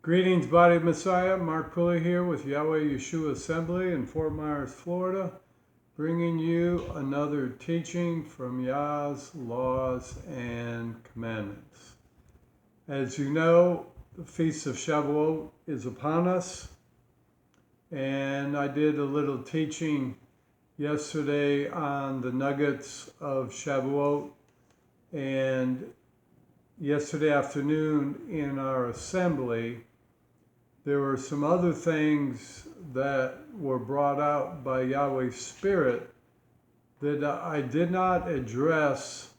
Greetings, Body of Messiah. Mark Pulley here with Yahweh Yeshua Assembly in Fort Myers, Florida, bringing you another teaching from Yah's laws and commandments. As you know, the Feast of Shavuot is upon us, and I did a little teaching yesterday on the nuggets of Shavuot, and yesterday afternoon in our assembly, there were some other things that were brought out by Yahweh's Spirit that I did not address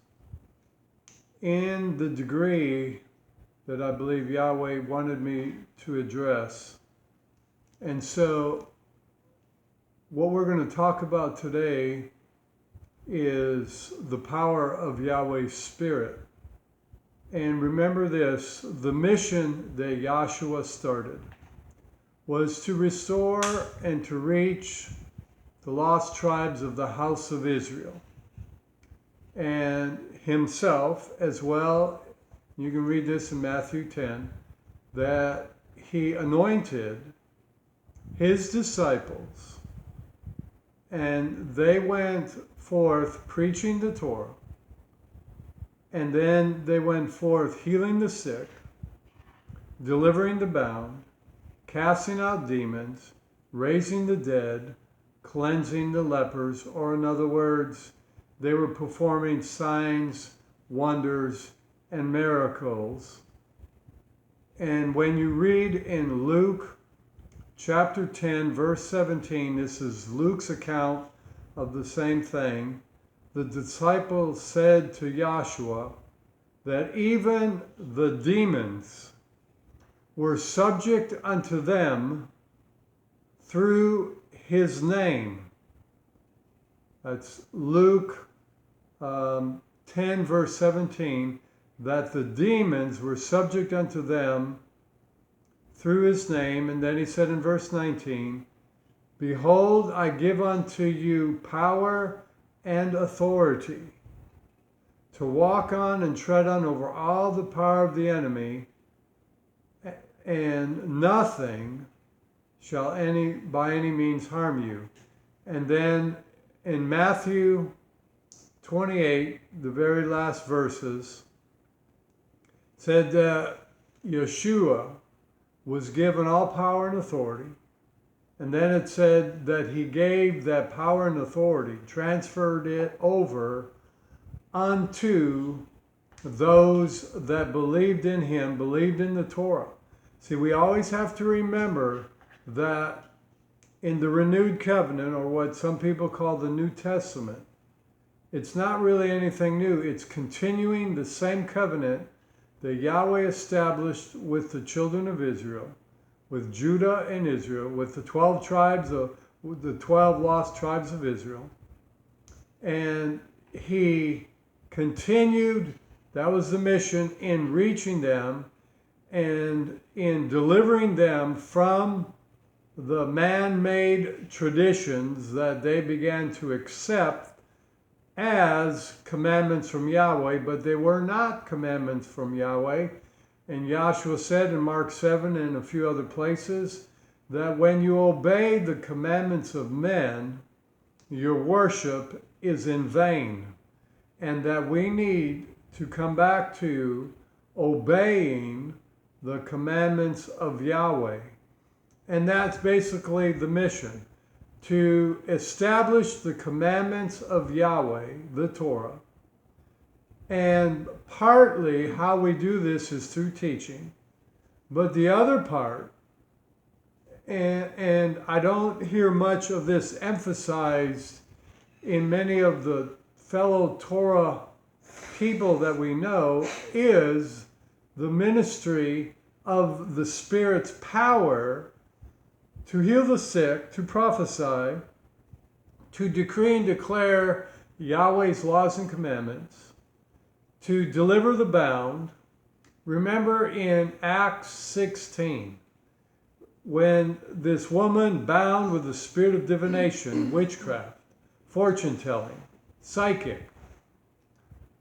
in the degree that I believe Yahweh wanted me to address. And so what we're going to talk about today is the power of Yahweh's Spirit. And remember this, the mission that Yahshua started was to restore and to reach the lost tribes of the house of Israel. And himself as well, you can read this in Matthew 10, that he anointed his disciples and they went forth preaching the Torah. And then they went forth healing the sick, delivering the bound, casting out demons, raising the dead, cleansing the lepers, or in other words, they were performing signs, wonders, and miracles. And when you read in Luke chapter 10, verse 17, this is Luke's account of the same thing. The disciples said to Yahshua that even the demons were subject unto them through his name. That's Luke 10 verse 17, that the demons were subject unto them through his name. And then he said in verse 19, behold, I give unto you power and authority to walk on and tread on over all the power of the enemy, and nothing shall by any means harm you. And then in Matthew 28, the very last verses, said that Yeshua was given all power and authority. And then it said that he gave that power and authority, transferred it over unto those that believed in him, believed in the Torah. See, we always have to remember that in the renewed covenant, or what some people call the New Testament, it's not really anything new. It's continuing the same covenant that Yahweh established with the children of Israel, with Judah and Israel, with the 12 tribes with the 12 lost tribes of Israel. And he continued, that was the mission, in reaching them and in delivering them from the man-made traditions that they began to accept as commandments from Yahweh, but they were not commandments from Yahweh. And Yahshua said in Mark 7 and a few other places that when you obey the commandments of men, your worship is in vain. And that we need to come back to obeying the commandments of Yahweh. And that's basically the mission, to establish the commandments of Yahweh, the Torah. And partly how we do this is through teaching. But the other part, and I don't hear much of this emphasized in many of the fellow Torah people that we know, is the ministry of the Spirit's power to heal the sick, to prophesy, to decree and declare Yahweh's laws and commandments, to deliver the bound. Remember in Acts 16, when this woman bound with the spirit of divination, witchcraft, fortune-telling, psychic,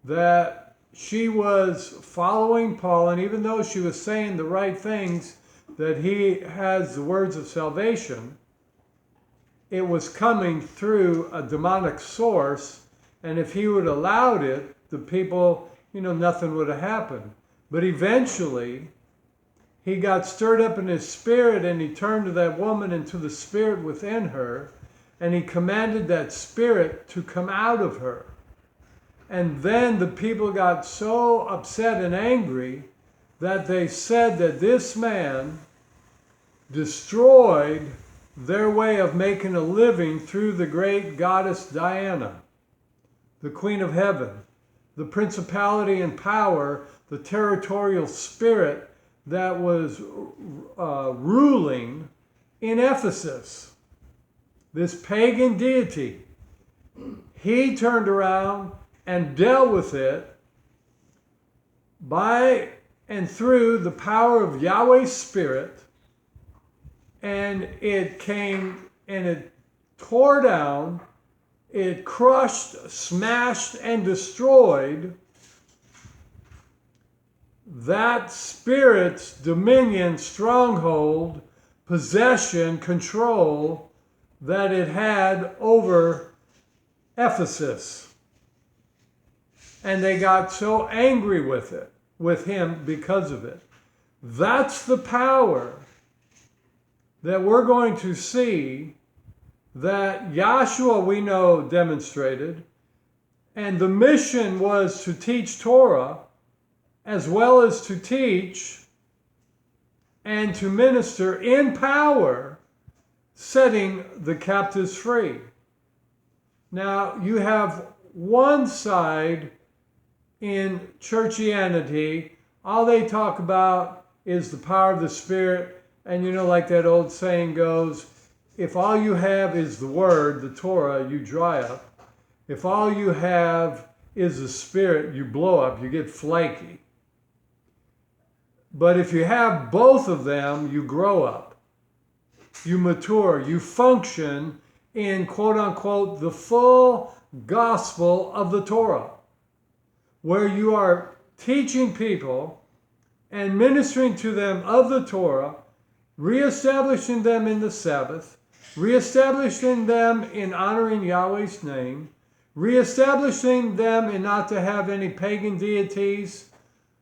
that she was following Paul, and even though she was saying the right things, that he has the words of salvation, it was coming through a demonic source, and if he would have allowed it, the people, nothing would have happened. But eventually, he got stirred up in his spirit, and he turned to that woman and to the spirit within her, and he commanded that spirit to come out of her. And then the people got so upset and angry that they said that this man destroyed their way of making a living through the great goddess Diana, the Queen of Heaven, the principality and power, the territorial spirit that was ruling in Ephesus. This pagan deity, he turned around and dealt with it by and through the power of Yahweh's Spirit, and it came and it tore down, it crushed, smashed, and destroyed that spirit's dominion, stronghold, possession, control that it had over Ephesus. And they got so angry with him because of it. That's the power that we're going to see that Yahshua, we know, demonstrated. And the mission was to teach Torah as well as to teach and to minister in power, setting the captives free. Now, you have one side in churchianity, all they talk about is the power of the Spirit. And like that old saying goes, if all you have is the Word, the Torah, you dry up. If all you have is the Spirit, you blow up, you get flaky. But if you have both of them, you grow up, you mature, you function in, quote unquote, the full gospel of the Torah, where you are teaching people and ministering to them of the Torah, reestablishing them in the Sabbath, reestablishing them in honoring Yahweh's name, reestablishing them in not to have any pagan deities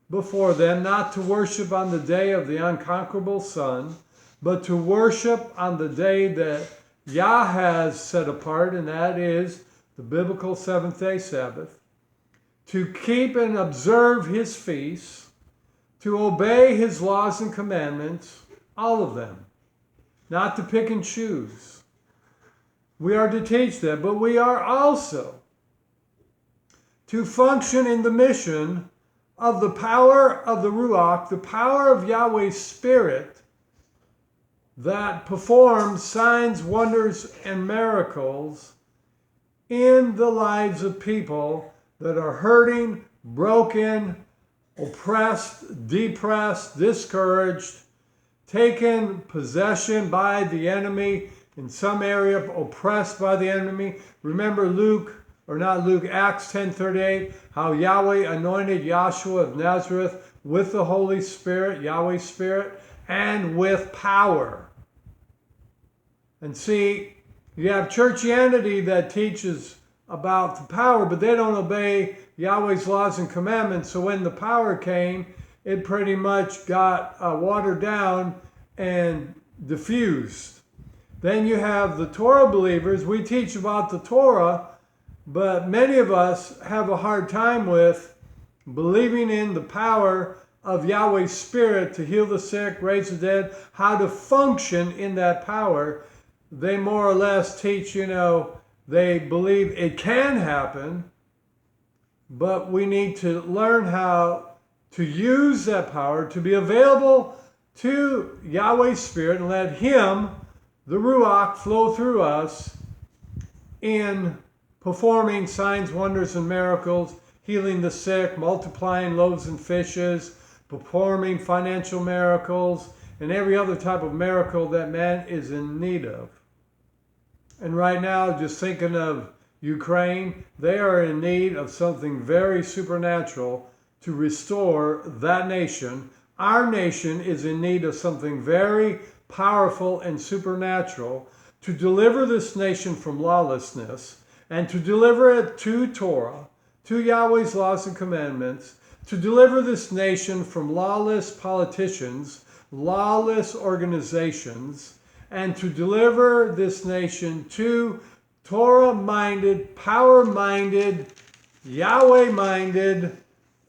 before them, not to worship on the day of the unconquerable sun, but to worship on the day that Yah has set apart, and that is the biblical seventh-day Sabbath, to keep and observe his feasts, to obey his laws and commandments, all of them, not to pick and choose. We are to teach them, but we are also to function in the mission of the power of the Ruach, the power of Yahweh's Spirit that performs signs, wonders, and miracles in the lives of people that are hurting, broken, oppressed, depressed, discouraged, taken possession by the enemy, in some area oppressed by the enemy. Remember Acts 10:38, how Yahweh anointed Yahshua of Nazareth with the Holy Spirit, Yahweh's Spirit, and with power. And see, you have churchianity that teaches about the power, but they don't obey Yahweh's laws and commandments. So when the power came, it pretty much got watered down and diffused. Then you have the Torah believers. We teach about the Torah, but many of us have a hard time with believing in the power of Yahweh's Spirit to heal the sick, raise the dead, how to function in that power. They more or less teach, they believe it can happen, but we need to learn how to use that power to be available to Yahweh's Spirit and let Him, the Ruach, flow through us in performing signs, wonders, and miracles, healing the sick, multiplying loaves and fishes, performing financial miracles, and every other type of miracle that man is in need of. And right now, just thinking of Ukraine, they are in need of something very supernatural to restore that nation our nation is in need of something very powerful and supernatural to deliver this nation from lawlessness and to deliver it to Torah, to Yahweh's laws and commandments, to deliver this nation from lawless politicians, lawless organizations, and to deliver this nation to Torah-minded, power-minded, Yahweh-minded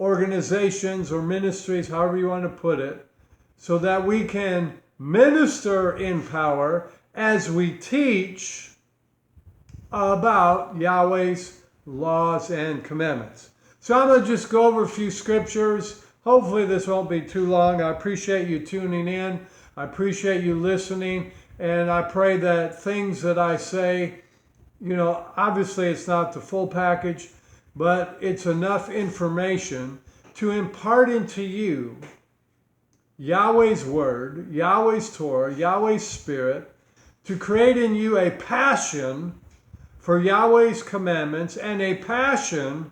organizations or ministries, however you want to put it, so that we can minister in power as we teach about Yahweh's laws and commandments. So I'm going to just go over a few scriptures. Hopefully this won't be too long. I appreciate you tuning in. I appreciate you listening. And I pray that things that I say, obviously it's not the full package, but it's enough information to impart into you Yahweh's Word, Yahweh's Torah, Yahweh's Spirit, to create in you a passion for Yahweh's commandments and a passion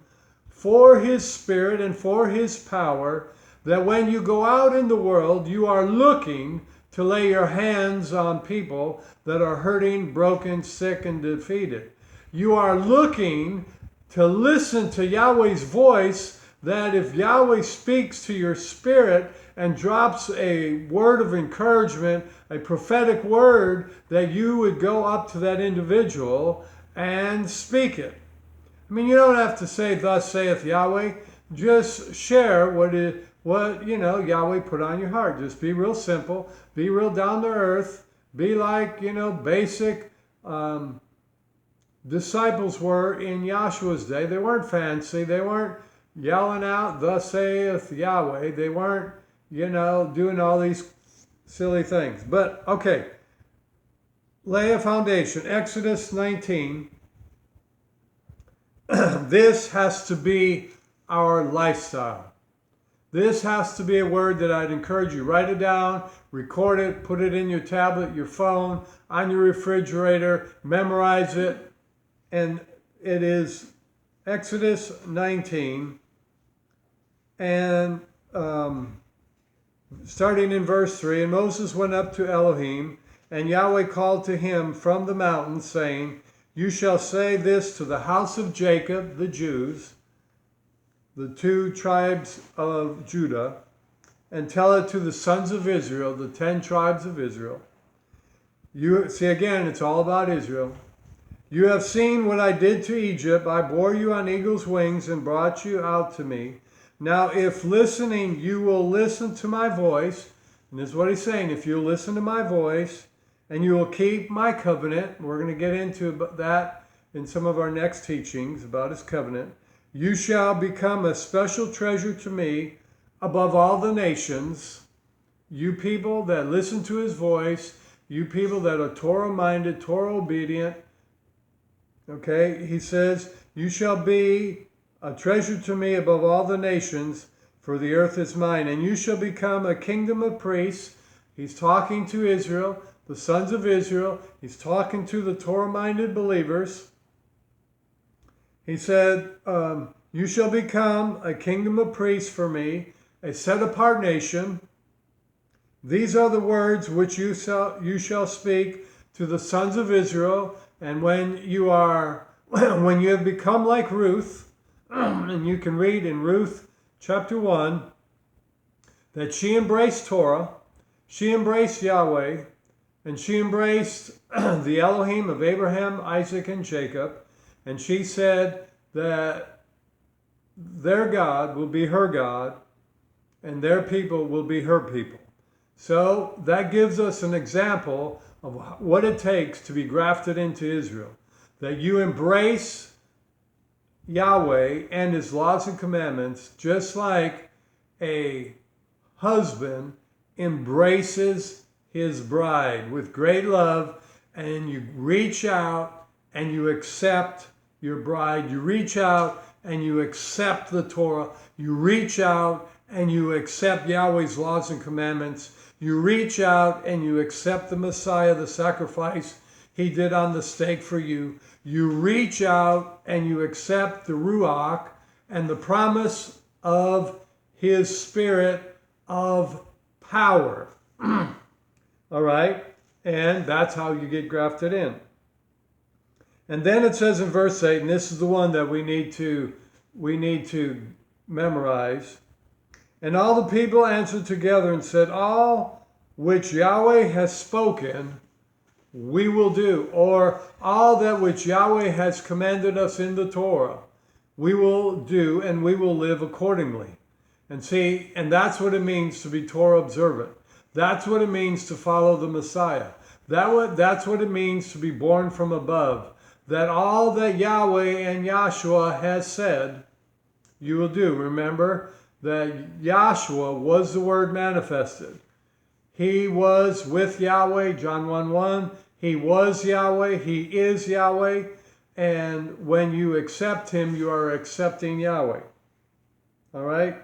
for His Spirit and for His power, that when you go out in the world, you are looking to lay your hands on people that are hurting, broken, sick, and defeated. You are looking to listen to Yahweh's voice, that if Yahweh speaks to your spirit and drops a word of encouragement, a prophetic word, that you would go up to that individual and speak it. I mean, you don't have to say, "Thus saith Yahweh." Just share what Yahweh put on your heart. Just be real simple, be real down to earth, be like, basic disciples were in Yahshua's day. They weren't fancy. They weren't yelling out, "Thus saith Yahweh." They weren't, doing all these silly things. But, okay, lay a foundation. Exodus 19. This has to be our lifestyle. This has to be a word that I'd encourage you. Write it down, record it, put it in your tablet, your phone, on your refrigerator, memorize it. And it is Exodus 19. And starting in verse 3, "And Moses went up to Elohim, and Yahweh called to him from the mountain, saying, You shall say this to the house of Jacob," the Jews, the 2 tribes of Judah, "and tell it to the sons of Israel," the 10 tribes of Israel. You see, again, it's all about Israel. "You have seen what I did to Egypt. I bore you on eagle's wings and brought you out to me. Now, if listening, you will listen to my voice," and this is what he's saying, if you'll listen to my voice, "and you will keep my covenant," we're going to get into that in some of our next teachings about his covenant, "you shall become a special treasure to me above all the nations." You people that listen to his voice, you people that are Torah-minded, Torah-obedient, okay, he says, "You shall be a treasure to me above all the nations, for the earth is mine. And you shall become a kingdom of priests." He's talking to Israel, the sons of Israel. He's talking to the Torah-minded believers. He said, "You shall become a kingdom of priests for me, a set-apart nation. These are the words which you shall speak to the sons of Israel. And when you have become like Ruth," and you can read in Ruth chapter 1, that she embraced Torah, she embraced Yahweh, and she embraced the Elohim of Abraham, Isaac, and Jacob. And she said that their God will be her God, and their people will be her people. So that gives us an example of what it takes to be grafted into Israel. That you embrace Yahweh and his laws and commandments, just like a husband embraces his bride with great love, and you reach out and you accept your bride. You reach out and you accept the Torah. You reach out and you accept Yahweh's laws and commandments. You reach out and you accept the Messiah, the sacrifice he did on the stake for you. You reach out and you accept the Ruach and the promise of his Spirit of power. All right? And that's how you get grafted in. And then it says in verse 8, and this is the one that we need to memorize. And all the people answered together and said, all which Yahweh has spoken, we will do. Or all that which Yahweh has commanded us in the Torah, we will do, and we will live accordingly. And see, and that's what it means to be Torah observant. That's what it means to follow the Messiah. That's what it means to be born from above. That all that Yahweh and Yahshua has said, you will do. Remember that Yahshua was the Word manifested. He was with Yahweh, John 1:1. He was Yahweh. He is Yahweh. And when you accept Him, you are accepting Yahweh. All right?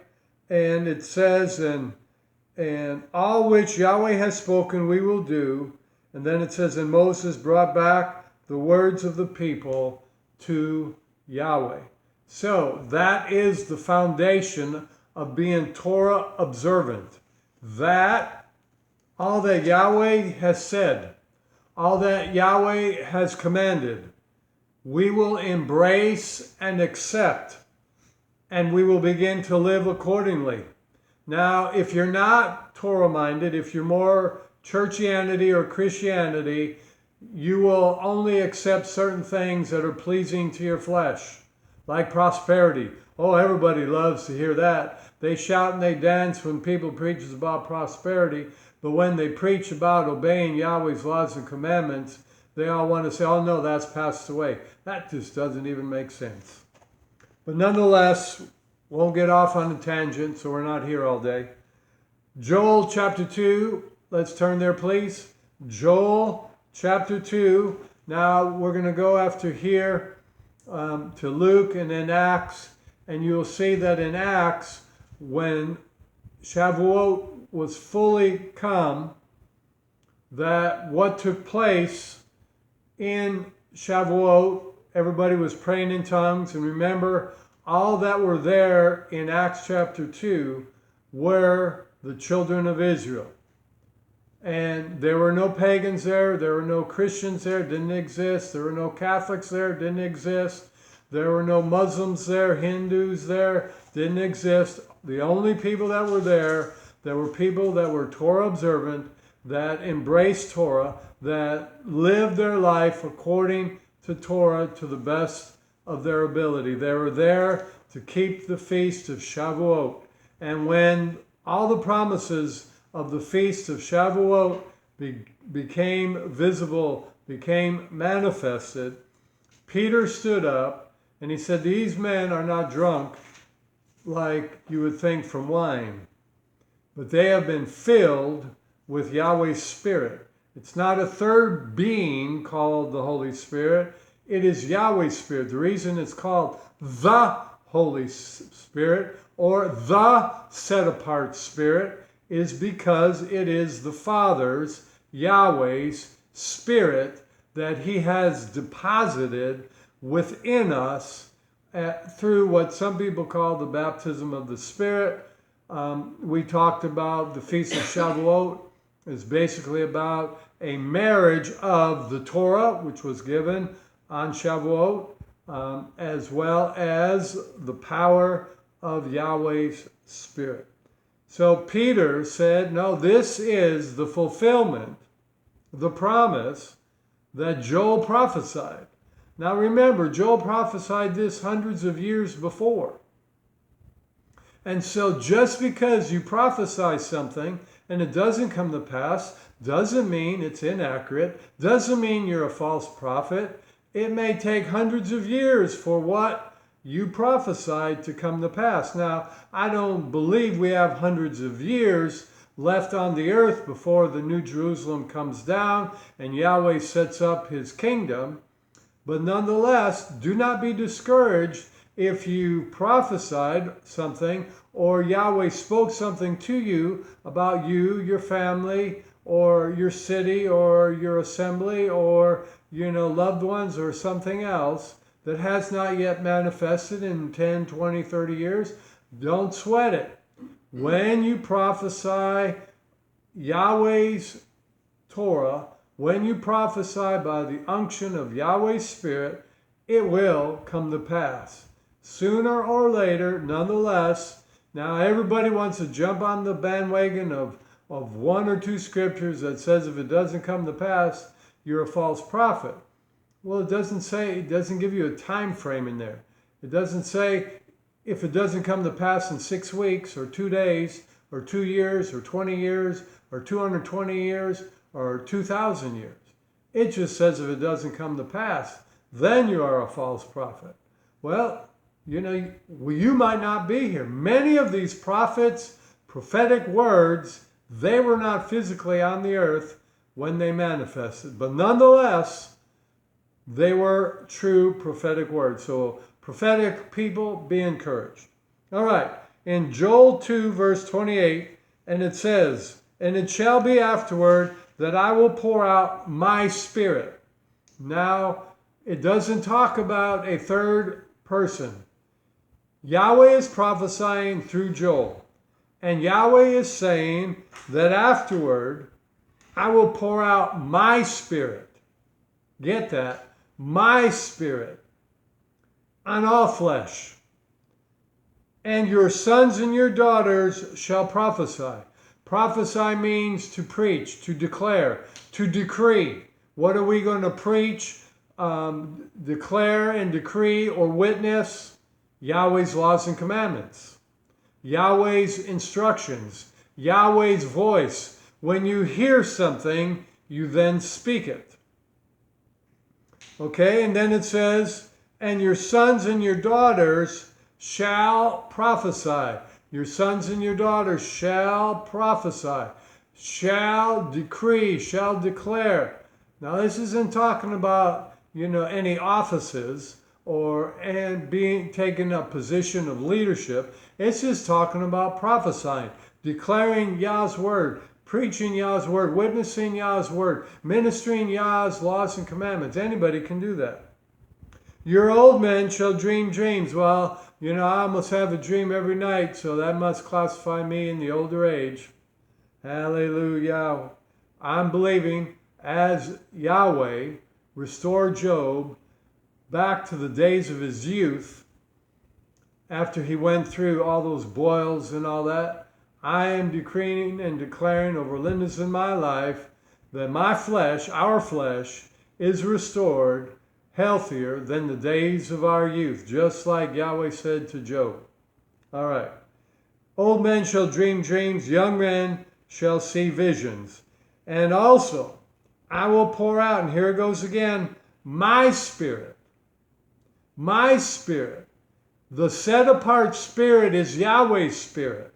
And it says, and all which Yahweh has spoken we will do. And then it says, and Moses brought back the words of the people to Yahweh. So that is the foundation of being Torah observant. That all that Yahweh has said, all that Yahweh has commanded, we will embrace and accept, and we will begin to live accordingly. Now, if you're not Torah-minded, if you're more churchianity or Christianity, you will only accept certain things that are pleasing to your flesh, like prosperity. Oh, everybody loves to hear that. They shout and they dance when people preach about prosperity, but when they preach about obeying Yahweh's laws and commandments, they all want to say, oh no, that's passed away. That just doesn't even make sense. But nonetheless, won't get off on a tangent, so we're not here all day. Joel chapter 2, let's turn there please. Joel chapter 2. Now we're going to go after here to Luke and then Acts, and you'll see that in Acts, when Shavuot was fully come, that what took place in Shavuot, everybody was praying in tongues. And remember, all that were there in Acts chapter 2 were the children of Israel. And there were no pagans there. There were no Christians there. Didn't exist. There were no Catholics there. Didn't exist. There were no Muslims there. Hindus there. Didn't exist. The only people that were there were people that were Torah observant, that embraced Torah, that lived their life according to Torah to the best of their ability. They were there to keep the feast of Shavuot. And when all the promises of the feast of Shavuot became visible, became manifested, Peter stood up and he said, these men are not drunk like you would think from wine, but they have been filled with Yahweh's Spirit. It's not a third being called the Holy Spirit. It is Yahweh's Spirit. The reason it's called the Holy Spirit or the set-apart Spirit is because it is the Father's, Yahweh's Spirit that He has deposited within us through what some people call the baptism of the Spirit. We talked about the Feast of Shavuot is basically about a marriage of the Torah, which was given on Shavuot, as well as the power of Yahweh's Spirit. So Peter said, no, this is the fulfillment, the promise that Joel prophesied. Now remember, Joel prophesied this hundreds of years before. And so just because you prophesy something and it doesn't come to pass, doesn't mean it's inaccurate, doesn't mean you're a false prophet. It may take hundreds of years for what you prophesied to come to pass. Now, I don't believe we have hundreds of years left on the earth before the New Jerusalem comes down and Yahweh sets up His kingdom. But nonetheless, do not be discouraged if you prophesied something or Yahweh spoke something to you about you, your family, or your city, or your assembly, or, loved ones, or something else that has not yet manifested in 10, 20, 30 years. Don't sweat it. When you prophesy Yahweh's Torah, when you prophesy by the unction of Yahweh's Spirit, it will come to pass. Sooner or later, nonetheless. Now everybody wants to jump on the bandwagon of one or two scriptures that says if it doesn't come to pass, you're a false prophet. Well, it doesn't give you a time frame in there. It doesn't say if it doesn't come to pass in 6 weeks or 2 days or 2 years or 20 years or 220 years or 2,000 years. It just says if it doesn't come to pass, then you are a false prophet. Well, you might not be here. Many of these prophets, prophetic words, they were not physically on the earth when they manifested. But nonetheless, they were true prophetic words. So prophetic people, be encouraged. All right. In Joel 2, verse 28, and it says, "And it shall be afterward that I will pour out my Spirit." Now, it doesn't talk about a third person. Yahweh is prophesying through Joel. And Yahweh is saying that afterward, I will pour out my Spirit. Get that? My Spirit on all flesh. "And your sons and your daughters shall prophesy." Prophesy means to preach, to declare, to decree. What are we going to preach, declare, and decree or witness? Yahweh's laws and commandments. Yahweh's instructions. Yahweh's voice. When you hear something, you then speak it. Okay, and then it says, "And your sons and your daughters shall prophesy." Your sons and your daughters shall prophesy, shall decree, shall declare. Now this isn't talking about, any offices and taking a position of leadership. It's just talking about prophesying, declaring Yah's word, preaching Yah's word, witnessing Yah's word, ministering Yah's laws and commandments. Anybody can do that. "Your old men shall dream dreams." Well, I almost have a dream every night, so that must classify me in the older age. Hallelujah. I'm believing as Yahweh restored Job back to the days of his youth, after he went through all those boils and all that, I am decreeing and declaring over Linda's in my life that my flesh, our flesh, is restored healthier than the days of our youth, just like Yahweh said to Job. All right. "Old men shall dream dreams, young men shall see visions. And also, I will pour out," and here it goes again, "my Spirit." My Spirit. The set-apart Spirit is Yahweh's Spirit.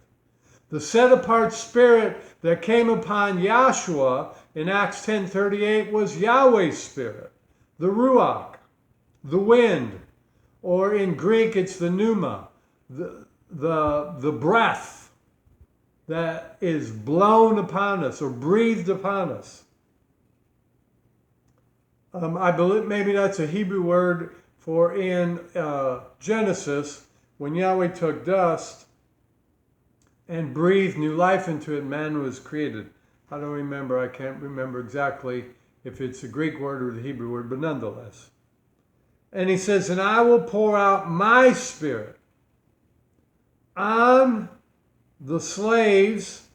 The set-apart Spirit that came upon Yahshua in Acts 10:38 was Yahweh's Spirit, the Ruach, the wind, or in Greek it's the pneuma, the breath that is blown upon us or breathed upon us. I believe maybe that's a Hebrew word for in Genesis, when Yahweh took dust and breathed new life into it, man was created. I don't remember, I can't remember exactly if it's a Greek word or the Hebrew word, but nonetheless. And he says, "And I will pour out my Spirit on the slaves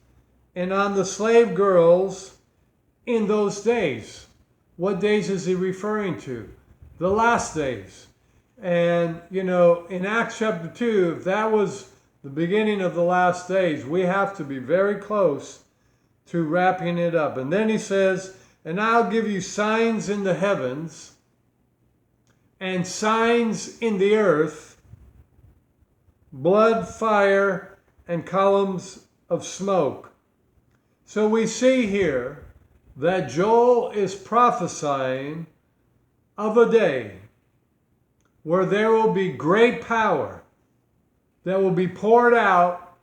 and on the slave girls in those days." What days is he referring to? The last days. And, in Acts chapter 2, if that was the beginning of the last days, we have to be very close to wrapping it up. And then he says, "And I'll give you signs in the heavens and signs in the earth, blood, fire, and columns of smoke." So we see here that Joel is prophesying of a day where there will be great power that will be poured out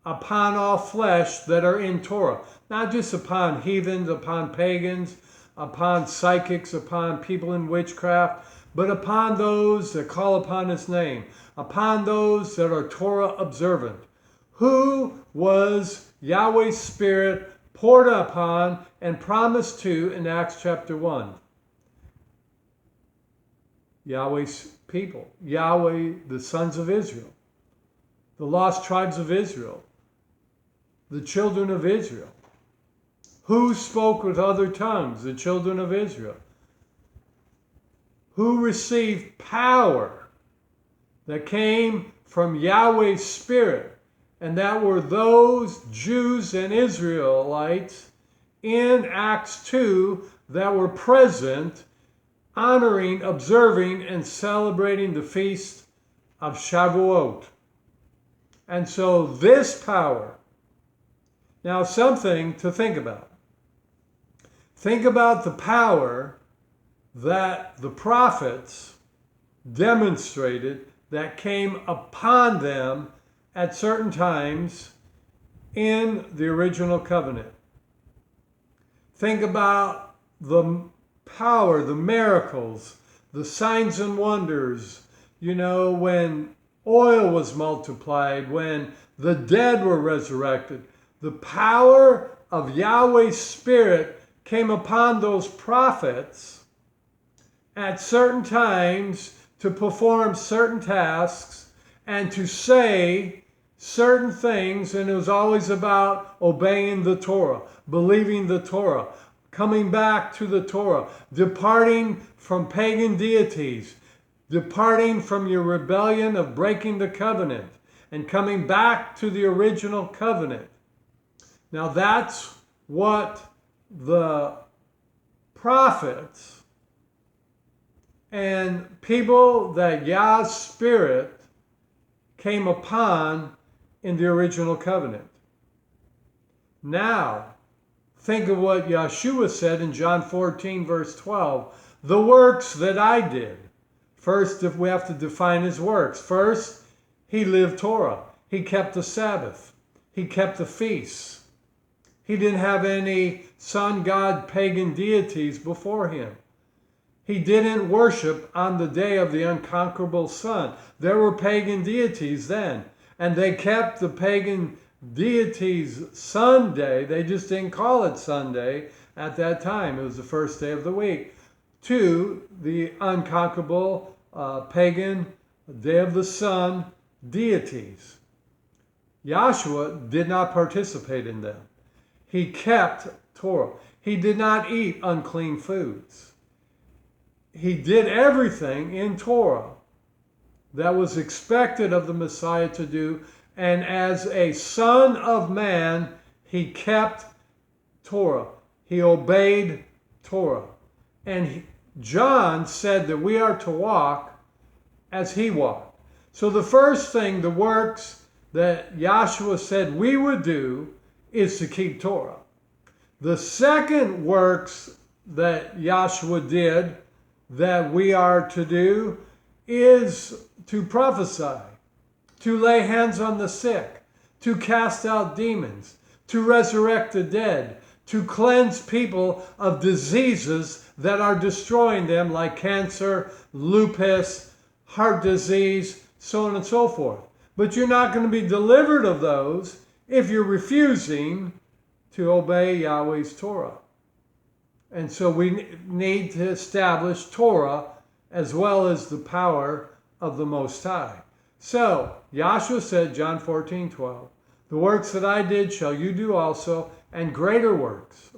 upon all flesh that are in Torah. Not just upon heathens, upon pagans, upon psychics, upon people in witchcraft, but upon those that call upon his name, upon those that are Torah observant. Who was Yahweh's Spirit poured upon and promised to in Acts chapter 1. Yahweh's people, Yahweh, the sons of Israel, the lost tribes of Israel, the children of Israel. Who spoke with other tongues? The children of Israel. Who received power that came from Yahweh's Spirit? And that were those Jews and Israelites in Acts 2 that were present, honoring, observing, and celebrating the feast of Shavuot. And so this power, now something to think about. Think about the power that the prophets demonstrated that came upon them at certain times in the original covenant. Think about the power, the miracles, the signs and wonders, when oil was multiplied, when the dead were resurrected. The power of Yahweh's Spirit came upon those prophets at certain times to perform certain tasks and to say certain things, and it was always about obeying the Torah, believing the Torah, coming back to the Torah, departing from pagan deities, departing from your rebellion of breaking the covenant, and coming back to the original covenant. Now that's what the prophets and people that Yah's Spirit came upon in the original covenant. Now, think of what Yeshua said in John 14, verse 12. The works that I did. First, if we have to define his works. First, he lived Torah. He kept the Sabbath. He kept the feasts. He didn't have any sun god pagan deities before him. He didn't worship on the day of the unconquerable sun. There were pagan deities then, and they kept the pagan deities Sunday. They just didn't call it Sunday at that time. It was the first day of the week. To the unconquerable pagan day of the sun deities. Yahshua did not participate in them. He kept Torah. He did not eat unclean foods. He did everything in Torah that was expected of the Messiah to do, and as a son of man, he kept Torah. He obeyed Torah. And John said that we are to walk as he walked. So the first thing, the works that Yahshua said we would do, is to keep Torah. The second works that Yahshua did that we are to do is to prophesy, to lay hands on the sick, to cast out demons, to resurrect the dead, to cleanse people of diseases that are destroying them, like cancer, lupus, heart disease, so on and so forth. But you're not going to be delivered of those if you're refusing to obey Yahweh's Torah. And so we need to establish Torah as well as the power of the Most High. So, Yahshua said, John 14:12, the works that I did shall you do also, and greater works.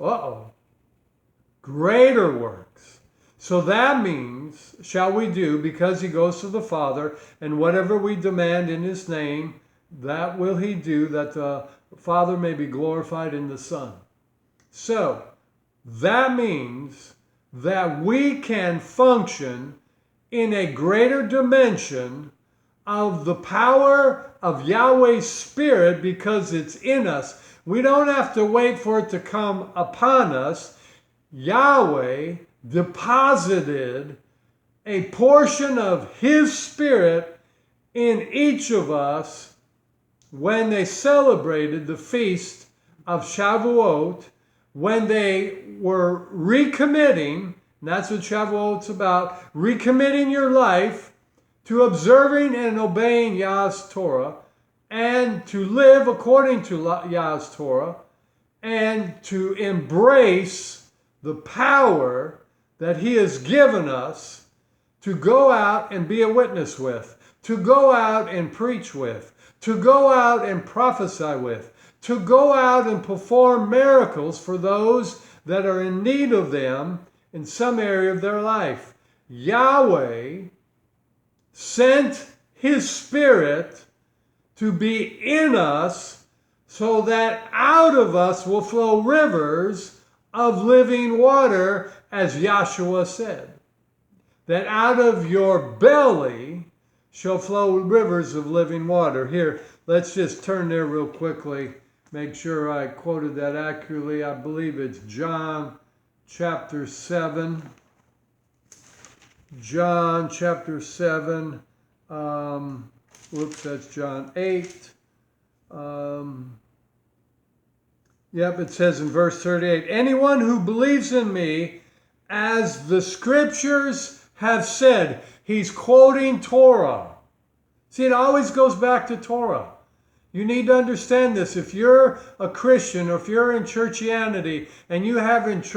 Greater works. So that means, shall we do, because he goes to the Father, and whatever we demand in his name, that will he do, that the Father may be glorified in the Son. So, that means that we can function in a greater dimension of the power of Yahweh's Spirit because it's in us. We don't have to wait for it to come upon us. Yahweh deposited a portion of his Spirit in each of us when they celebrated the feast of Shavuot, when they were recommitting, and that's what Shavuot's about, recommitting your life to observing and obeying Yah's Torah, and to live according to Yah's Torah, and to embrace the power that he has given us to go out and be a witness with, to go out and preach with, to go out and prophesy with, to go out and perform miracles for those that are in need of them in some area of their life. Yahweh sent his Spirit to be in us so that out of us will flow rivers of living water, as Yahshua said. That out of your belly shall flow rivers of living water. Here, let's just turn there real quickly. Make sure I quoted that accurately. I believe it's John chapter 7. John chapter 7. Whoops, that's John 8. It says in verse 38, anyone who believes in me, as the scriptures have said. He's quoting Torah. See, it always goes back to Torah. You need to understand this. If you're a Christian or if you're in churchianity and you haven't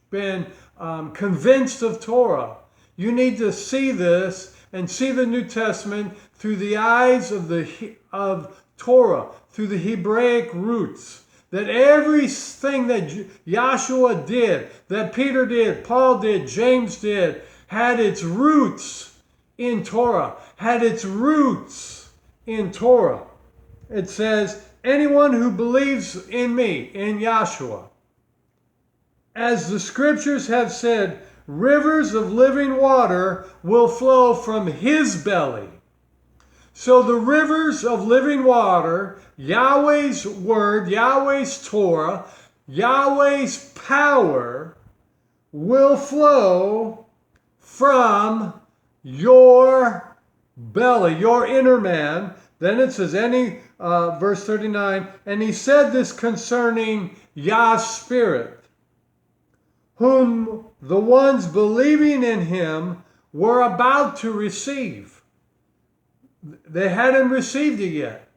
been convinced of Torah, you need to see this and see the New Testament through the eyes of Torah, through the Hebraic roots. That everything that Yahshua did, that Peter did, Paul did, James did, had its roots in Torah, had its roots in Torah. It says, anyone who believes in me, in Yahshua, as the scriptures have said, rivers of living water will flow from his belly. So the rivers of living water, Yahweh's word, Yahweh's Torah, Yahweh's power will flow from your belly, your inner man. Then it says, verse 39, and he said this concerning Yah's Spirit, whom the ones believing in him were about to receive. They hadn't received it yet.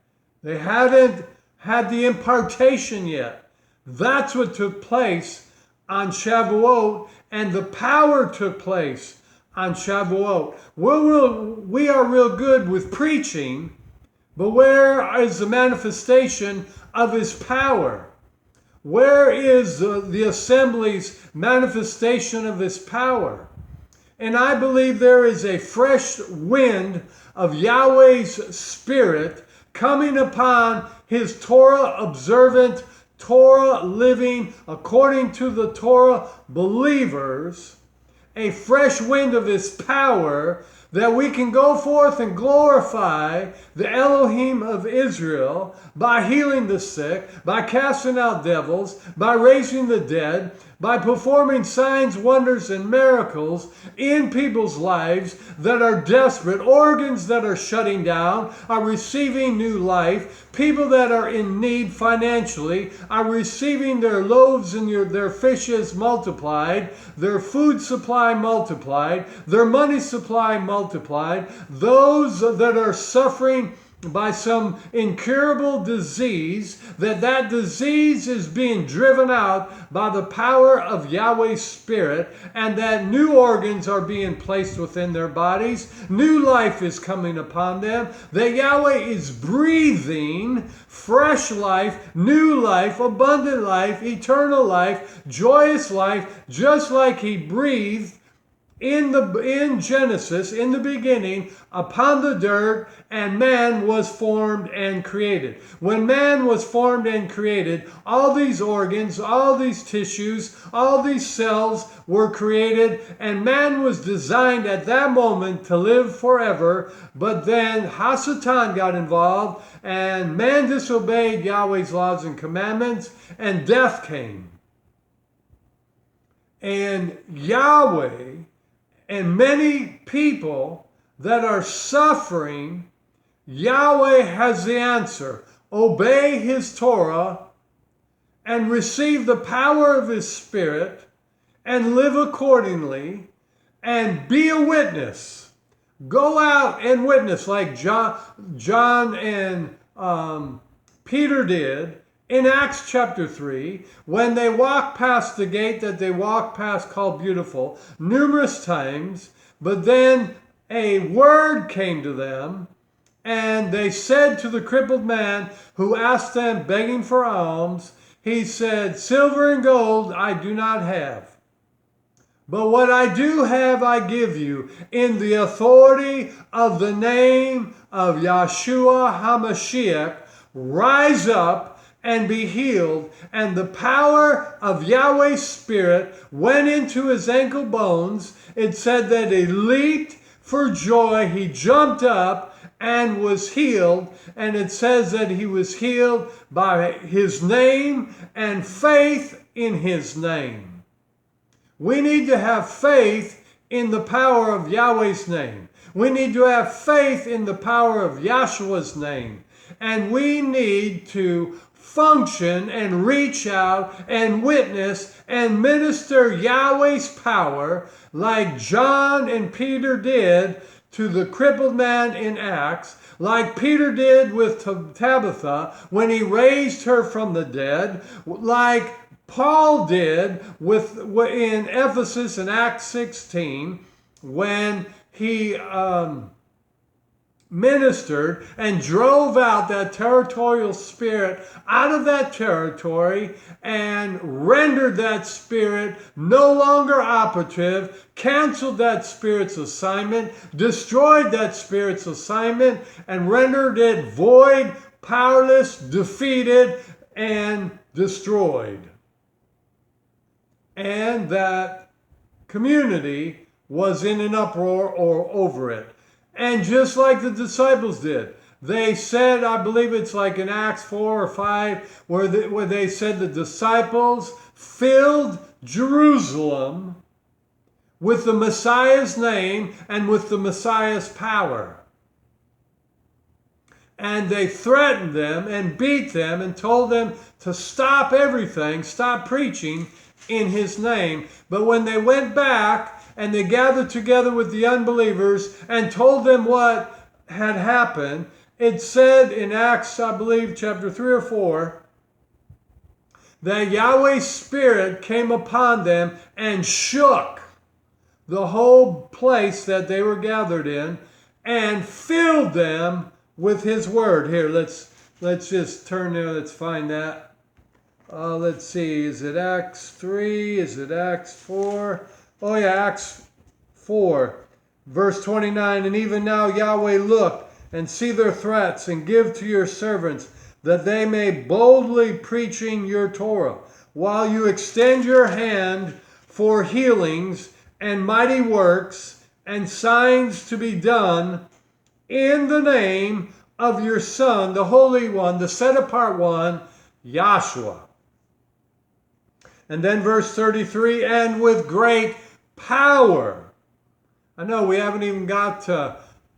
They hadn't had the impartation yet. That's what took place on Shavuot, and the power took place on Shavuot. We are real good with preaching, but where is the manifestation of his power? Where is the assembly's manifestation of his power? And I believe there is a fresh wind of Yahweh's Spirit coming upon his Torah observant, Torah living, according to the Torah believers, a fresh wind of his power that we can go forth and glorify the Elohim of Israel by healing the sick, by casting out devils, by raising the dead, by performing signs, wonders, and miracles in people's lives that are desperate, organs that are shutting down are receiving new life, people that are in need financially are receiving their loaves and their fishes multiplied, their food supply multiplied, their money supply multiplied, those that are suffering by some incurable disease, that disease is being driven out by the power of Yahweh's Spirit, and that new organs are being placed within their bodies, new life is coming upon them, that Yahweh is breathing fresh life, new life, abundant life, eternal life, joyous life, just like he breathed in Genesis, in the beginning, upon the dirt, and man was formed and created. When man was formed and created, all these organs, all these tissues, all these cells were created, and man was designed at that moment to live forever. But then Hasatan got involved, and man disobeyed Yahweh's laws and commandments, and death came. And Yahweh and many people that are suffering, Yahweh has the answer. Obey his Torah and receive the power of his Spirit and live accordingly and be a witness. Go out and witness like John and Peter did in Acts chapter 3, when they walked past the gate that they walked past called Beautiful numerous times, but then a word came to them, and they said to the crippled man who asked them, begging for alms, he said, "Silver and gold I do not have, but what I do have I give you. In the authority of the name of Yahshua HaMashiach, rise up and be healed." And the power of Yahweh's Spirit went into his ankle bones. It said that he leaped for joy. He jumped up and was healed. And it says that he was healed by his name and faith in his name. We need to have faith in the power of Yahweh's name. We need to have faith in the power of Yahshua's name. And we need to function and reach out and witness and minister Yahweh's power like John and Peter did to the crippled man in Acts, like Peter did with Tabitha when he raised her from the dead, like Paul did in Ephesus in Acts 16 when he ministered and drove out that territorial spirit out of that territory and rendered that spirit no longer operative, canceled that spirit's assignment, destroyed that spirit's assignment, and rendered it void, powerless, defeated, and destroyed. And that community was in an uproar or over it. And just like the disciples did, they said, I believe it's like in Acts 4 or 5, where they said the disciples filled Jerusalem with the Messiah's name and with the Messiah's power. And they threatened them and beat them and told them to stop everything, stop preaching in his name. But when they went back and they gathered together with the unbelievers and told them what had happened, it said in Acts, I believe, chapter 3 or 4, that Yahweh's Spirit came upon them and shook the whole place that they were gathered in and filled them with his word. Here, let's just turn there. Let's find that. Let's see. Is it Acts 3? Is it Acts 4? Oh yeah, Acts 4, verse 29. And even now, Yahweh, look and see their threats and give to your servants that they may boldly preaching your Torah, while you extend your hand for healings and mighty works and signs to be done in the name of your Son, the Holy One, the set apart one, Yahshua. And then verse 33, and with great power. I know we haven't even got to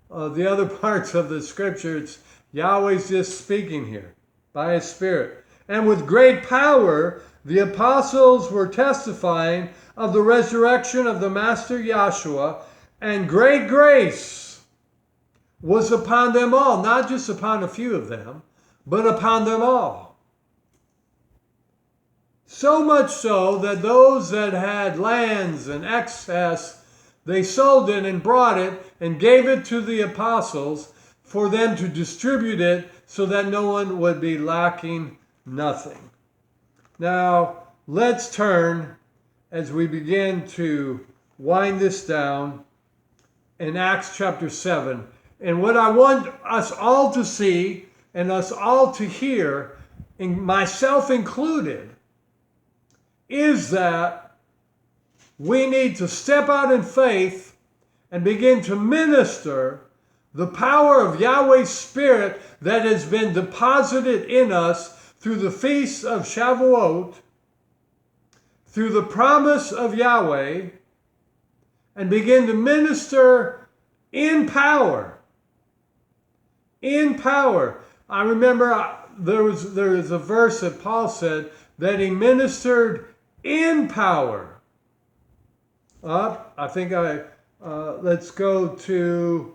the other parts of the scripture. It's Yahweh's just speaking here by his Spirit. And with great power, the apostles were testifying of the resurrection of the Master Yahshua, and great grace was upon them all, not just upon a few of them, but upon them all. So much so that those that had lands and excess, they sold it and brought it and gave it to the apostles for them to distribute it so that no one would be lacking nothing. Now, let's turn as we begin to wind this down in Acts chapter 7. And what I want us all to see and us all to hear, and myself included, is that we need to step out in faith and begin to minister the power of Yahweh's Spirit that has been deposited in us through the feasts of Shavuot, through the promise of Yahweh, and begin to minister in power. In power. I remember there was a verse that Paul said that he ministered in power. I think let's go to,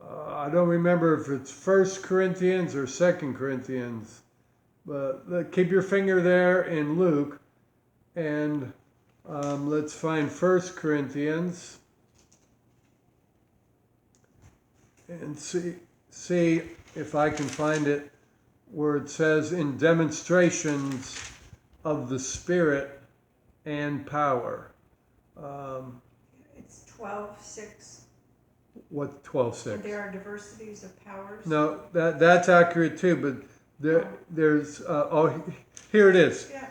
I don't remember if it's 1 Corinthians or 2 Corinthians. But keep your finger there in Luke, and let's find 1 Corinthians and see if I can find it where it says in demonstrations of the Spirit and power. It's 12:6. What 12:6? There are diversities of powers. No, that's accurate too, but there's here it is. Yeah,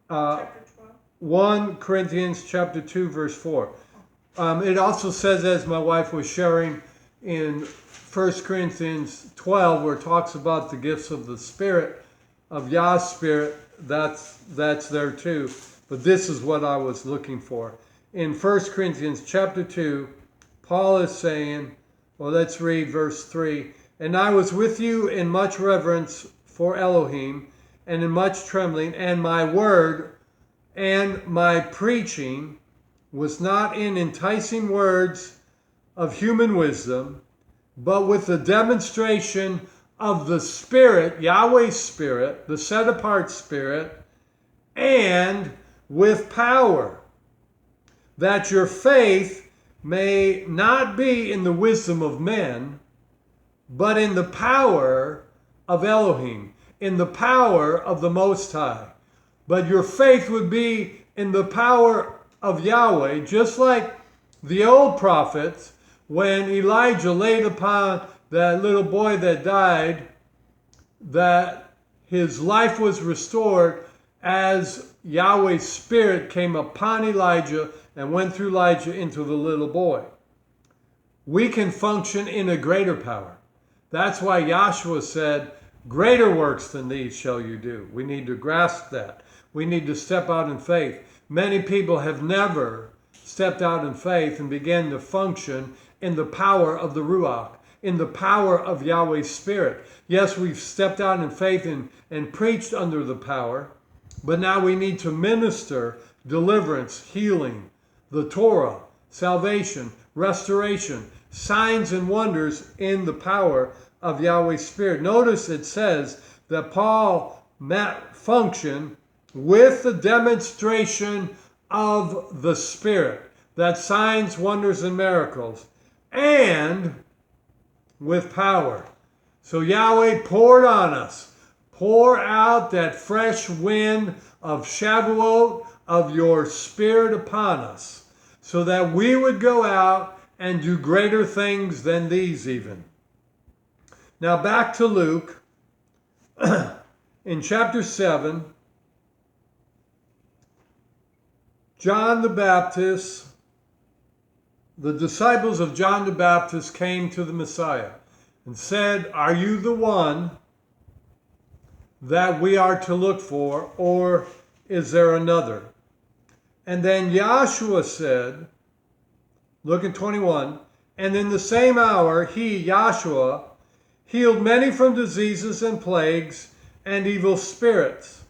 chapter 12. 1 Corinthians chapter 2 verse 4. It also says, as my wife was sharing, in 1 Corinthians 12, where it talks about the gifts of the Spirit, of Yah's Spirit, that's there too. But this is what I was looking for. In 1 Corinthians chapter 2, Paul is saying, well, let's read verse 3. And I was with you in much reverence for Elohim, and in much trembling, and my word and my preaching was not in enticing words of human wisdom, but with the demonstration of the Spirit, Yahweh's Spirit, the set-apart Spirit, and with power, that your faith may not be in the wisdom of men, but in the power of Elohim, in the power of the Most High. But your faith would be in the power of Yahweh, just like the old prophets, when Elijah laid upon that little boy that died, that his life was restored as Yahweh's Spirit came upon Elijah and went through Elijah into the little boy. We can function in a greater power. That's why Yahshua said, greater works than these shall you do. We need to grasp that. We need to step out in faith. Many people have never stepped out in faith and began to function in the power of the Ruach, in the power of Yahweh's Spirit. Yes, we've stepped out in faith and preached under the power, but now we need to minister deliverance, healing, the Torah, salvation, restoration, signs and wonders in the power of Yahweh's Spirit. Notice it says that Paul functioned with the demonstration of the Spirit, that signs, wonders, and miracles, and with power. So Yahweh poured on us, pour out that fresh wind of Shavuot, of your Spirit upon us, so that we would go out and do greater things than these even. Now back to Luke, in chapter 7, John the Baptist, the disciples of John the Baptist came to the Messiah and said, are you the one that we are to look for, or is there another? And then Yahshua said, look at 21, and in the same hour he, Yahshua, healed many from diseases and plagues and evil spirits.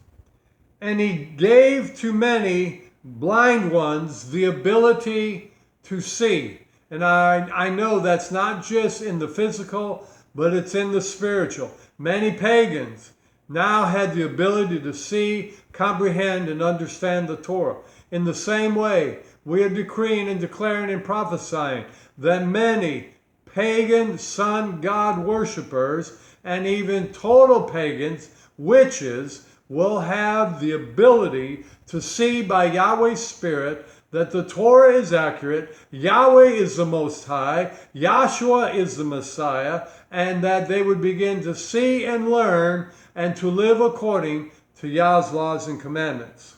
And he gave to many blind ones the ability to see. And I know that's not just in the physical, but it's in the spiritual. Many pagans now had the ability to see, comprehend, and understand the Torah. In the same way, we are decreeing and declaring and prophesying that many pagan sun god worshippers and even total pagans, witches, will have the ability to see by Yahweh's Spirit that the Torah is accurate, Yahweh is the Most High, Yahshua is the Messiah, and that they would begin to see and learn and to live according to Yah's laws and commandments.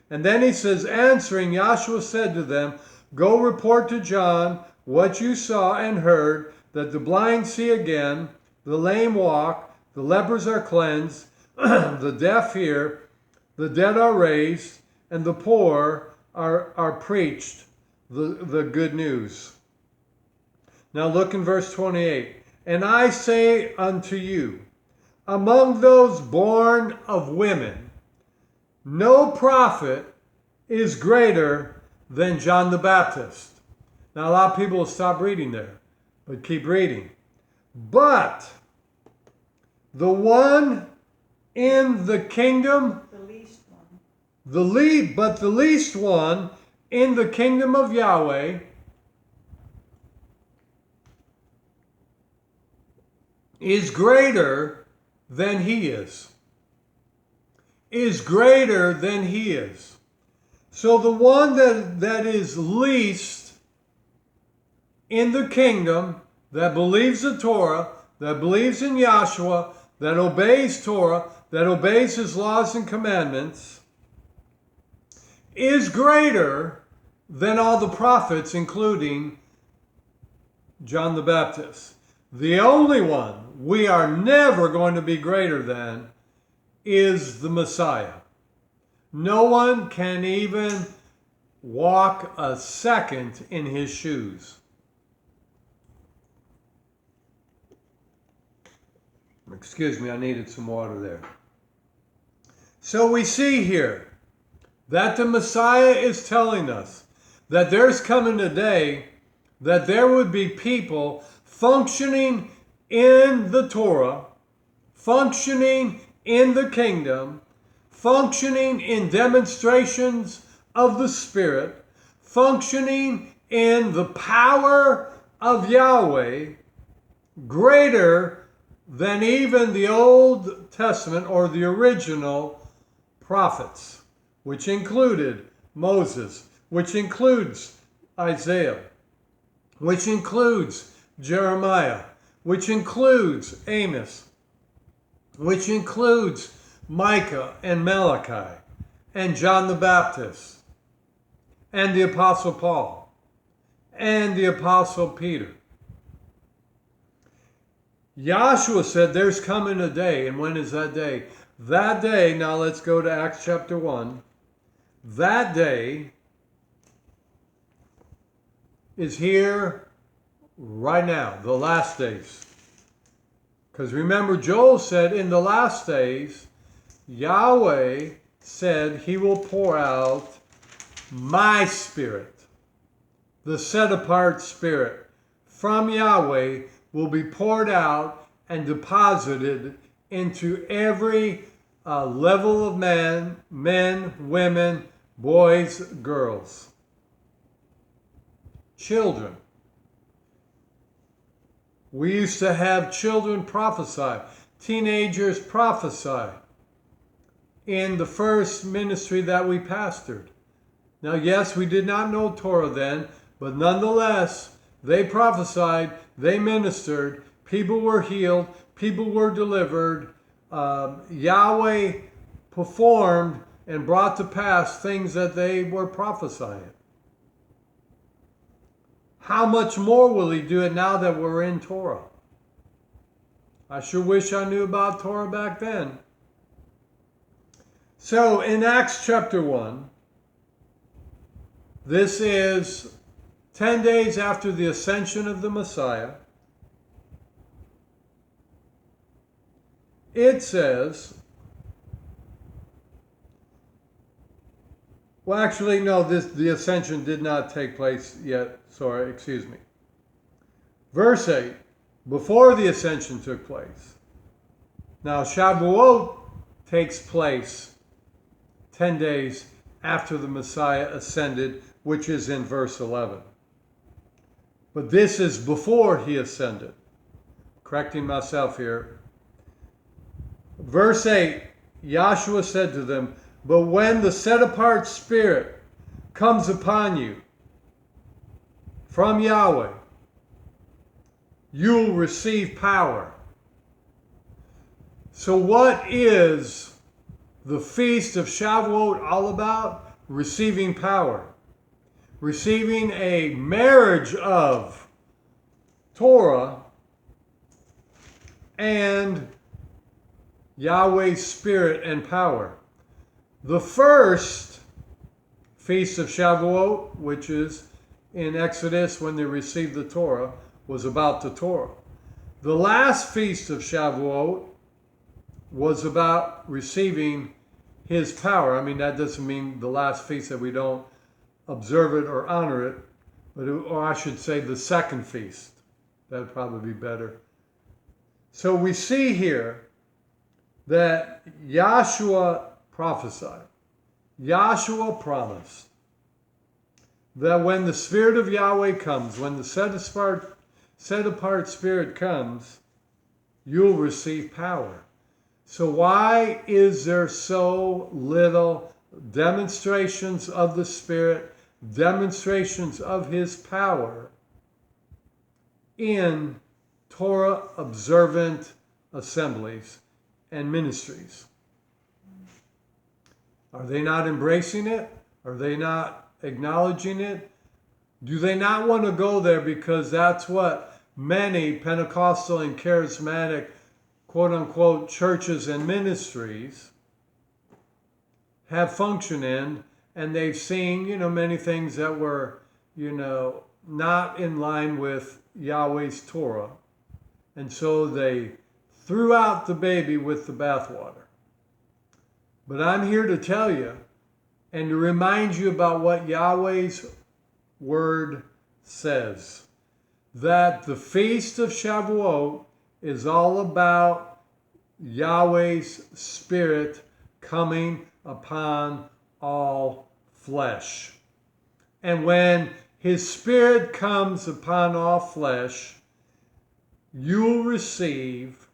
And then he says, answering, Yahshua said to them, go report to John what you saw and heard, that the blind see again, the lame walk, the lepers are cleansed, the deaf hear, the dead are raised, and the poor are preached the good news. Now look in verse 28. And I say unto you, among those born of women, no prophet is greater than John the Baptist. Now a lot of people will stop reading there, but keep reading. But the one in the kingdom, The least one. but the least one in the kingdom of Yahweh is greater than he is. Is greater than he is. So the one that is least in the kingdom, that believes the Torah, that believes in Yahshua, that obeys Torah, that obeys his laws and commandments, is greater than all the prophets, including John the Baptist. The only one we are never going to be greater than is the Messiah. No one can even walk a second in his shoes. Excuse me, I needed some water there. So we see here that the Messiah is telling us that there's coming a day that there would be people functioning in the Torah, functioning in the kingdom, functioning in demonstrations of the Spirit, functioning in the power of Yahweh, greater than even the Old Testament or the original prophets, which included Moses, which includes Isaiah, which includes Jeremiah, which includes Amos, which includes Micah and Malachi and John the Baptist and the Apostle Paul and the Apostle Peter. Yahshua said there's coming a day, and when is that day? That day, now let's go to Acts chapter 1. That day is here right now, the last days. Because remember, Joel said in the last days, Yahweh said he will pour out my spirit. The set apart spirit from Yahweh will be poured out and deposited into every level of men, women, boys, girls, children. We used to have children prophesy, teenagers prophesy in the first ministry that we pastored. Now, yes, we did not know Torah then, but nonetheless, they prophesied, they ministered, people were healed, people were delivered. Yahweh performed and brought to pass things that they were prophesying. How much more will he do it now that we're in Torah? I sure wish I knew about Torah back then. So in Acts chapter 1, this is 10 days after the ascension of the Messiah. It says, well, actually, no, the ascension did not take place yet. Sorry, excuse me. Verse 8, before the ascension took place. Now, Shavuot takes place 10 days after the Messiah ascended, which is in verse 11. But this is before he ascended. Correcting myself here. Verse 8, Yahshua said to them, but when the set-apart Spirit comes upon you from Yahweh, you'll receive power. So what is the Feast of Shavuot all about? Receiving power. Receiving a marriage of Torah and Yahweh's Spirit and power. The first Feast of Shavuot, which is in Exodus when they received the Torah, was about the Torah. The last Feast of Shavuot was about receiving his power. I mean, that doesn't mean the last feast that we don't observe it or honor it, or I should say the second feast. That'd probably be better. So we see here that Yahshua prophesied. Yahshua promised that when the Spirit of Yahweh comes, when the set apart Spirit comes, you'll receive power. So why is there so little demonstrations of the Spirit, demonstrations of His power in Torah observant assemblies and ministries? Are they not embracing it? Are they not acknowledging it? Do they not want to go there because that's what many Pentecostal and charismatic quote-unquote churches and ministries have functioned in, and they've seen, many things that were, not in line with Yahweh's Torah. And so they threw out the baby with the bathwater. But I'm here to tell you and to remind you about what Yahweh's word says. That the Feast of Shavuot is all about Yahweh's Spirit coming upon all flesh. And when His Spirit comes upon all flesh, you'll receive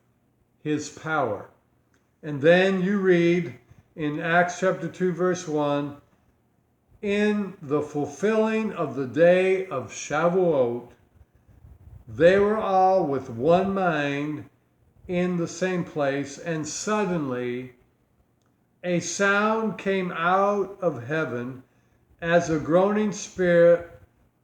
His power. And then you read in Acts chapter 2 verse 1, in the fulfilling of the day of Shavuot, they were all with one mind in the same place, and suddenly a sound came out of heaven as a groaning spirit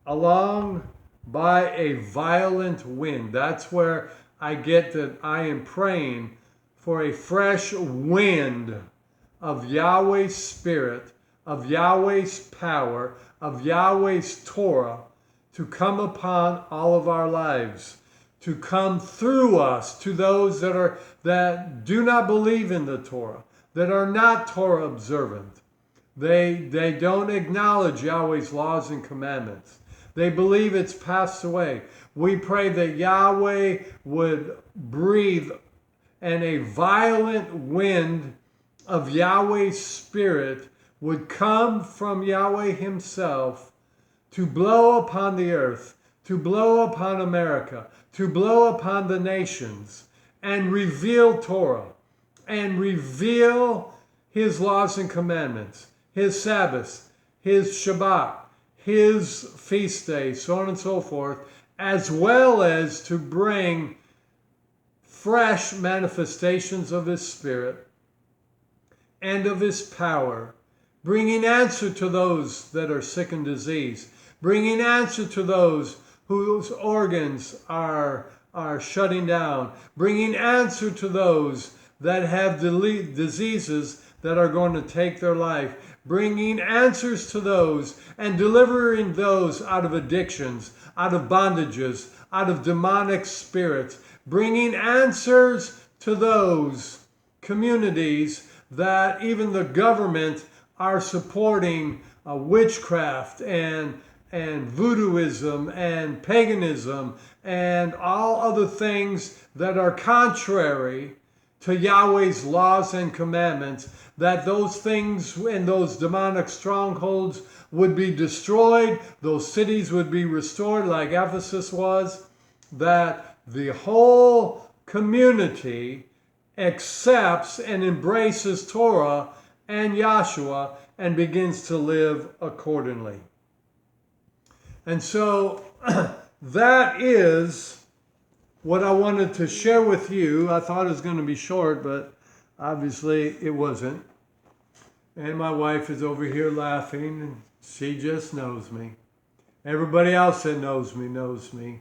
along by a violent wind. That's where I get that I am praying for a fresh wind of Yahweh's Spirit, of Yahweh's power, of Yahweh's Torah to come upon all of our lives, to come through us to those that do not believe in the Torah, that are not Torah observant. They don't acknowledge Yahweh's laws and commandments. They believe it's passed away. We pray that Yahweh would breathe and a violent wind of Yahweh's Spirit would come from Yahweh Himself to blow upon the earth, to blow upon America, to blow upon the nations, and reveal Torah, and reveal His laws and commandments, His Sabbaths, His Shabbat, His feast days, so on and so forth, as well as to bring fresh manifestations of His Spirit and of His power, bringing answer to those that are sick and diseased, bringing answer to those whose organs are shutting down, bringing answer to those that have diseases that are going to take their life, bringing answers to those and delivering those out of addictions, out of bondages, out of demonic spirits, bringing answers to those communities that even the government are supporting witchcraft and voodooism and paganism and all other things that are contrary to Yahweh's laws and commandments, that those things and those demonic strongholds would be destroyed, those cities would be restored like Ephesus was, that the whole community accepts and embraces Torah and Yahshua and begins to live accordingly. And so that is what I wanted to share with you. I thought it was going to be short, but obviously it wasn't. And my wife is over here laughing, and she just knows me. Everybody else that knows me.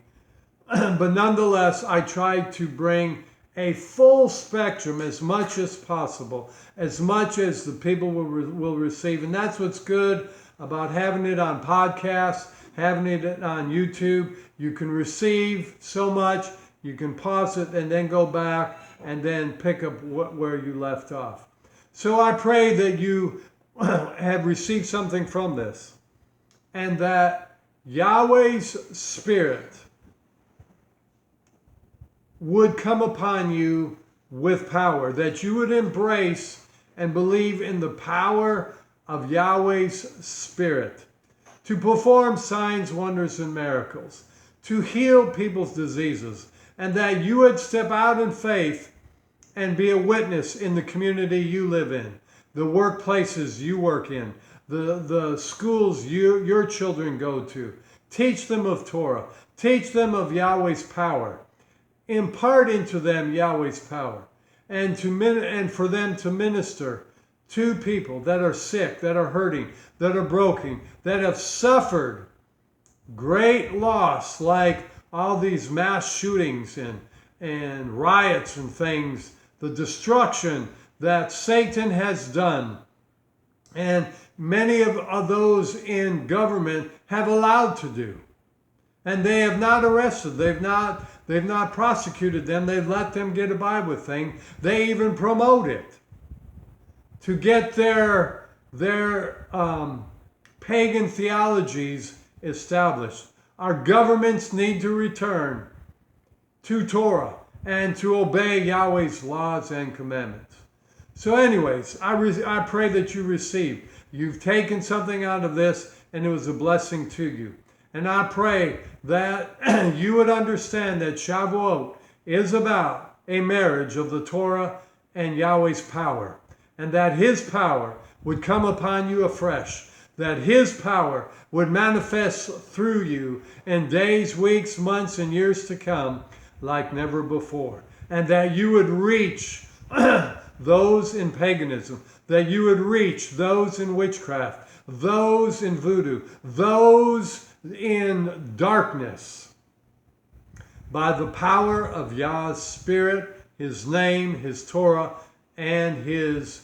But nonetheless, I tried to bring a full spectrum as much as possible, as much as the people will receive. And that's what's good about having it on podcasts, having it on YouTube. You can receive so much, you can pause it and then go back and then pick up where you left off. So I pray that you have received something from this, and that Yahweh's Spirit would come upon you with power, that you would embrace and believe in the power of Yahweh's Spirit to perform signs, wonders, and miracles, to heal people's diseases, and that you would step out in faith and be a witness in the community you live in, the workplaces you work in, the schools your children go to. Teach them of Torah. Teach them of Yahweh's power. Impart into them Yahweh's power, and for them to minister to people that are sick, that are hurting, that are broken, that have suffered great loss, like all these mass shootings and riots and things, the destruction that Satan has done. And many of those in government have allowed to do. And they have not arrested. They've not prosecuted them. They've let them get by with things. They even promote it to get their pagan theologies established. Our governments need to return to Torah and to obey Yahweh's laws and commandments. So anyways, I pray that you receive. You've taken something out of this, and it was a blessing to you. And I pray that you would understand that Shavuot is about a marriage of the Torah and Yahweh's power, and that His power would come upon you afresh, that His power would manifest through you in days, weeks, months, and years to come like never before, and that you would reach those in paganism, that you would reach those in witchcraft, those in voodoo, those in darkness, by the power of Yah's Spirit, His name, His Torah, and His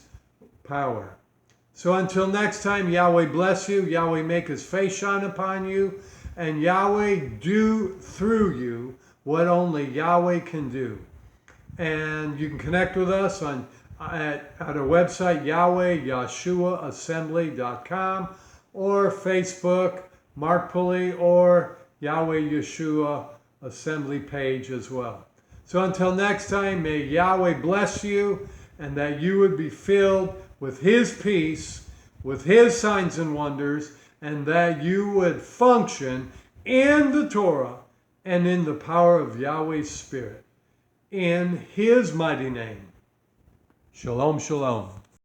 power. So until next time, Yahweh bless you, Yahweh make His face shine upon you, and Yahweh do through you what only Yahweh can do. And you can connect with us at our website, YahwehYeshuaAssembly.com, or Facebook, Mark Pulley, or Yahweh Yeshua Assembly page as well. So until next time, may Yahweh bless you, and that you would be filled with His peace, with His signs and wonders, and that you would function in the Torah and in the power of Yahweh's Spirit. In His mighty name. Shalom, shalom.